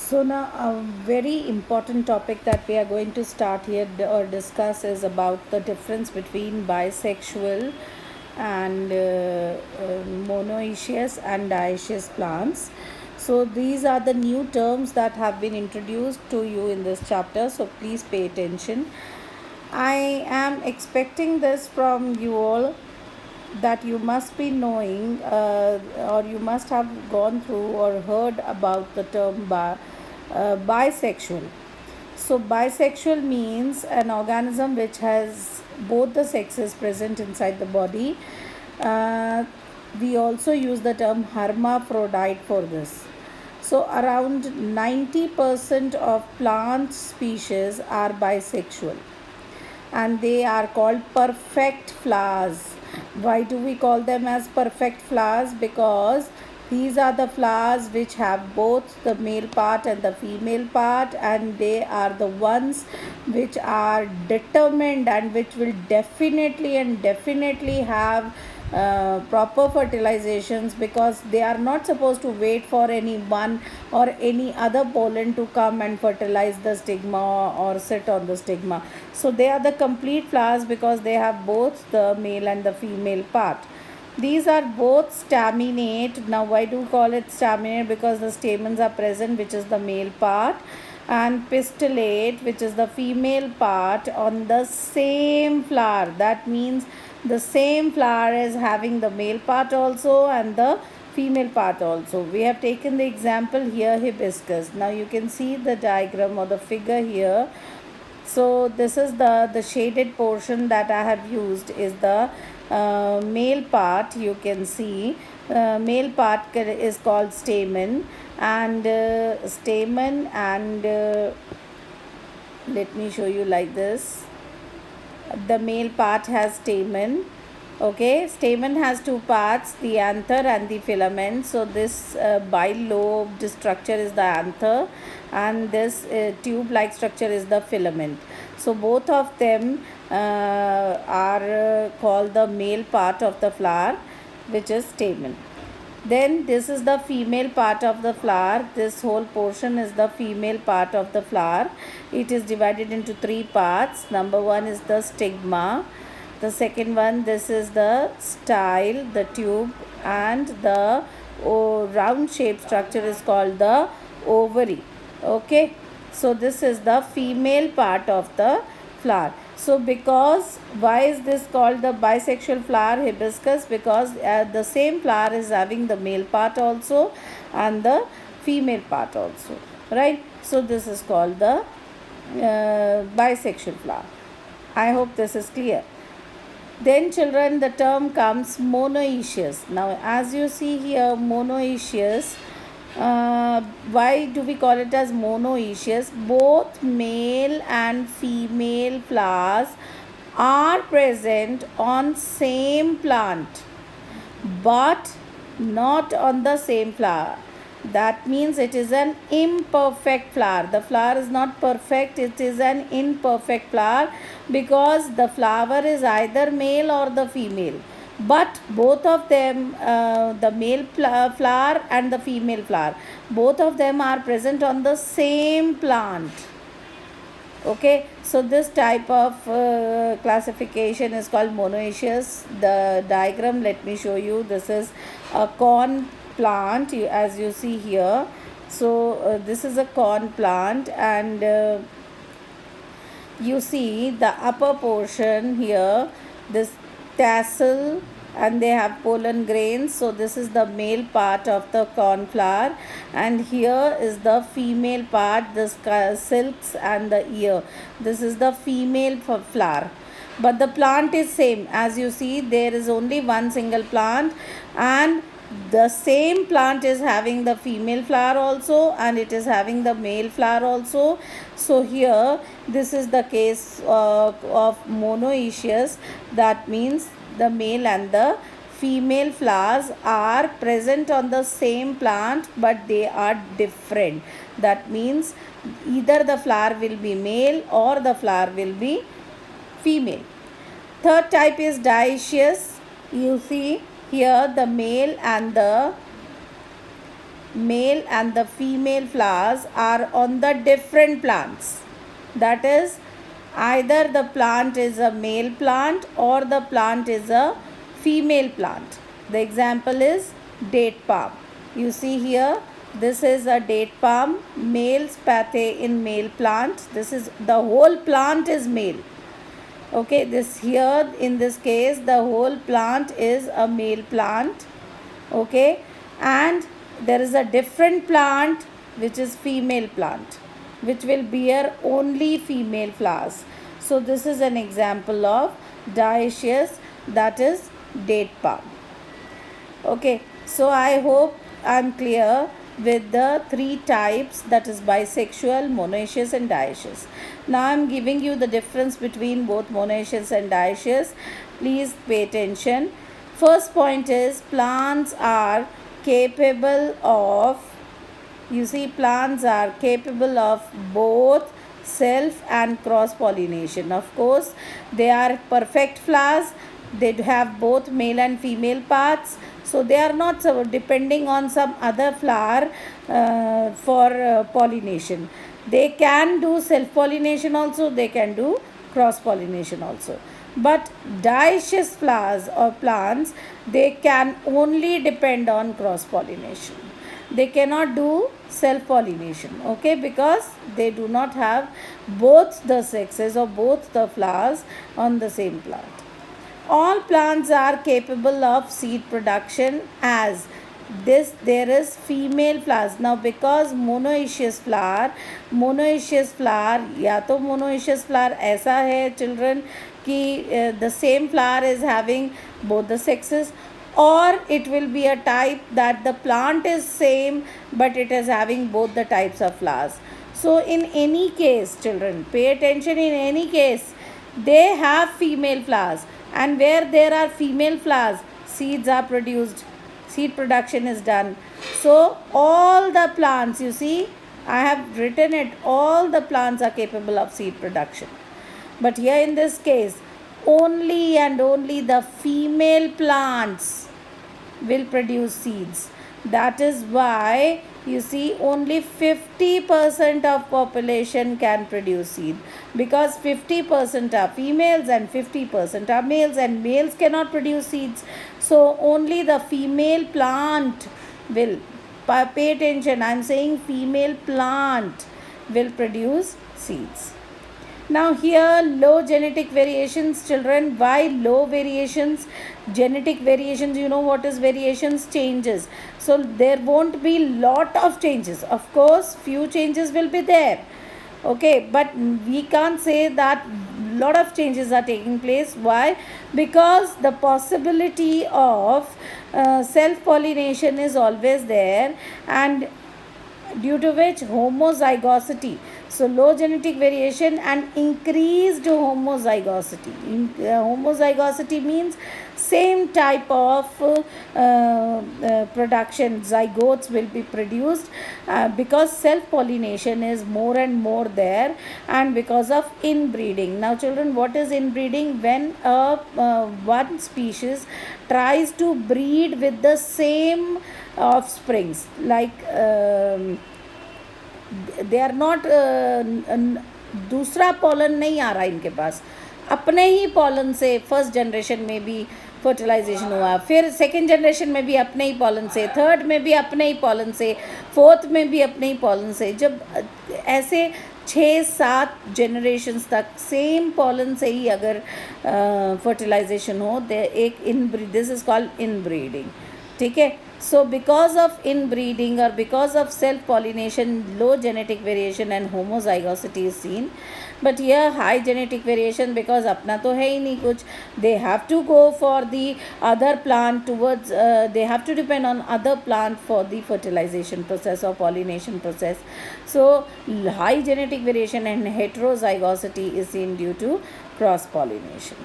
So now a very important topic that we are going to start here or discuss is about the difference between bisexual and monoecious and dioecious plants. So these are the new terms that have been introduced to you in this chapter, so please pay attention. I am expecting this from you all, that you must be knowing or you must have gone through or heard about the term bisexual. So, bisexual means an organism which has both the sexes present inside the body. Uh, we also use the term hermaphrodite for this. So, around 90% of plant species are bisexual and they are called perfect flowers. Why do we call them as perfect flowers? Because these are the flowers which have both the male part and the female part, and they are the ones which are determined and which will definitely have proper fertilizations, because they are not supposed to wait for any one or any other pollen to come and fertilize the stigma or sit on the stigma. So they are the complete flowers because they have both the male and the female part. These are both staminate. Now, why do we call it staminate? Because the stamens are present, which is the male part, and pistillate, which is the female part, on the same flower. That means the same flower is having the male part also and the female part also. We have taken the example here, hibiscus. Now you can see the diagram or the figure here. So this is the shaded portion that I have used is the male part. You can see male part is called stamen, and let me show you like this. The male part has stamen. Okay, stamen has two parts, the anther and the filament. So this bilobed structure is the anther, and this tube like structure is the filament. So both of them are called the male part of the flower, which is stamen. Then this is the female part of the flower. This whole portion is the female part of the flower. It is divided into three parts. Number one is the stigma. The second one, this is the style, the tube, and the round shaped structure is called the ovary. Okay, so this is the female part of the flower. So because why is this called the bisexual flower hibiscus? Because the same flower is having the male part also and the female part also, right? So this is called the bisexual flower. I hope this is clear. Then children, the term comes monoecious. Now as you see here, monoecious, why do we call it as monoecious? Both male and female flowers are present on same plant but not on the same flower. That means it is an imperfect flower. The flower is not perfect, it is an imperfect flower, because the flower is either male or the female, but both of them, the male flower and the female flower, both of them are present on the same plant. Okay, so this type of classification is called monoecious. The diagram, let me show you. This is a corn plant, as you see here. So this is a corn plant, and you see the upper portion here, this tassel, and they have pollen grains. So this is the male part of the cornflower, and here is the female part, the silks and the ear. This is the female flower, but the plant is same. As you see, there is only one single plant, and the same plant is having the female flower also, and it is having the male flower also. So here this is the case of monoecious. That means the male and the female flowers are present on the same plant but they are different. That means either the flower will be male or the flower will be female. Third type is dioecious. You see here the male and the male and the female flowers are on the different plants. That is, either the plant is a male plant or the plant is a female plant. The example is date palm. You see here, this is a date palm, male spathe in male plant. This is, the whole plant is male. Okay, this here in this case the whole plant is a male plant. Okay, and there is a different plant which is female plant, which will bear only female flowers. So this is an example of dioecious, that is date palm. Okay, so I hope I am clear with the three types, that is bisexual, monoecious and dioecious. Now I am giving you the difference between both monoecious and dioecious. Please pay attention. First point is, plants are capable of, you see, plants are capable of both self and cross pollination. Of course, they are perfect flowers. They have both male and female parts. So they are not depending on some other flower for pollination. They can do self pollination also, they can do cross pollination also. But dioecious flowers or plants, they can only depend on cross pollination. They cannot do self pollination, okay, because they do not have both the sexes or both the flowers on the same plant. All plants are capable of seed production, as this there is female flowers. Now because monoecious flower या तो monoecious flower ऐसा है children कि the same flower is having both the sexes, or it will be a type that the plant is same but it is having both the types of flowers. So in any case, children, pay attention, in any case they have female flowers, and where there are female flowers, seeds are produced, seed production is done. So all the plants, you see, I have written it, all the plants are capable of seed production. But here in this case, only and only the female plants will produce seeds. That is why you see only 50% of population can produce seed, because 50% are females and 50% are males, and males cannot produce seeds. So only the female plant will, pay attention, I am saying female plant will produce seeds. Now here low genetic variations, children. Why low variations? Genetic variations, you know what is variations? Changes. So there won't be lot of changes. Of course, few changes will be there. Okay, but we can't say that lot of changes are taking place. Why? Because the possibility of self-pollination is always there, and due to which homozygosity, so low genetic variation and increased homozygosity. Homozygosity means same type of production, zygotes will be produced because self pollination is more and more there, and because of inbreeding. Now children, what is inbreeding? When one species tries to breed with the same offsprings, like they are not, दूसरा pollen नहीं आ रहा इनके पास, अपने ही pollen से first generation में भी फर्टिलाइजेशन हुआ, फिर सेकेंड जनरेशन में भी अपने ही पॉलन से, थर्ड में भी अपने ही पॉलन से, फोर्थ में भी अपने ही पॉलन से. जब ऐसे 6-7 जनरेशन्स तक सेम पॉलन से ही अगर फर्टिलाइजेशन हो, एक inbreed, this is called inbreeding. ठीक है. So because of inbreeding or because of self-pollination, low genetic variation and homozygosity is seen. But here high genetic variation, because अपना तो है ही नहीं कुछ, they have to go for the other plant towards, they have to depend on other plant for the fertilization process or pollination process. So high genetic variation and heterozygosity is seen due to cross pollination.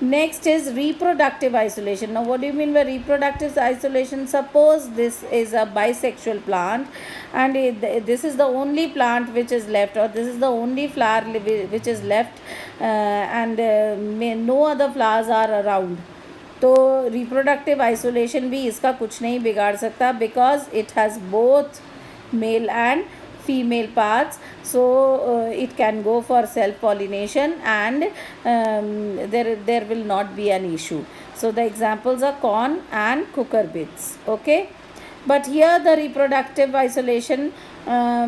Next is reproductive isolation. Now what do you mean by reproductive isolation? Suppose this is a bisexual plant, and this is the only plant which is left, or this is the only flower which is left, and no other flowers are around. तो reproductive isolation भी इसका कुछ नहीं बिगाड़ सकता, because it has both male and female parts, so it can go for self pollination, and there will not be an issue. So the examples are corn and cucurbits. Okay, but here the reproductive isolation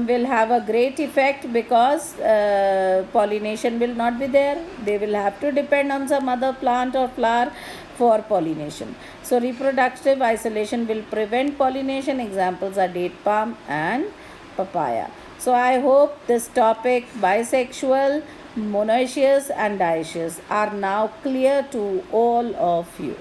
will have a great effect, because pollination will not be there. They will have to depend on some other plant or flower for pollination. So reproductive isolation will prevent pollination. Examples are date palm and papaya. So I hope this topic, bisexual, monoecious and dioecious, are now clear to all of you.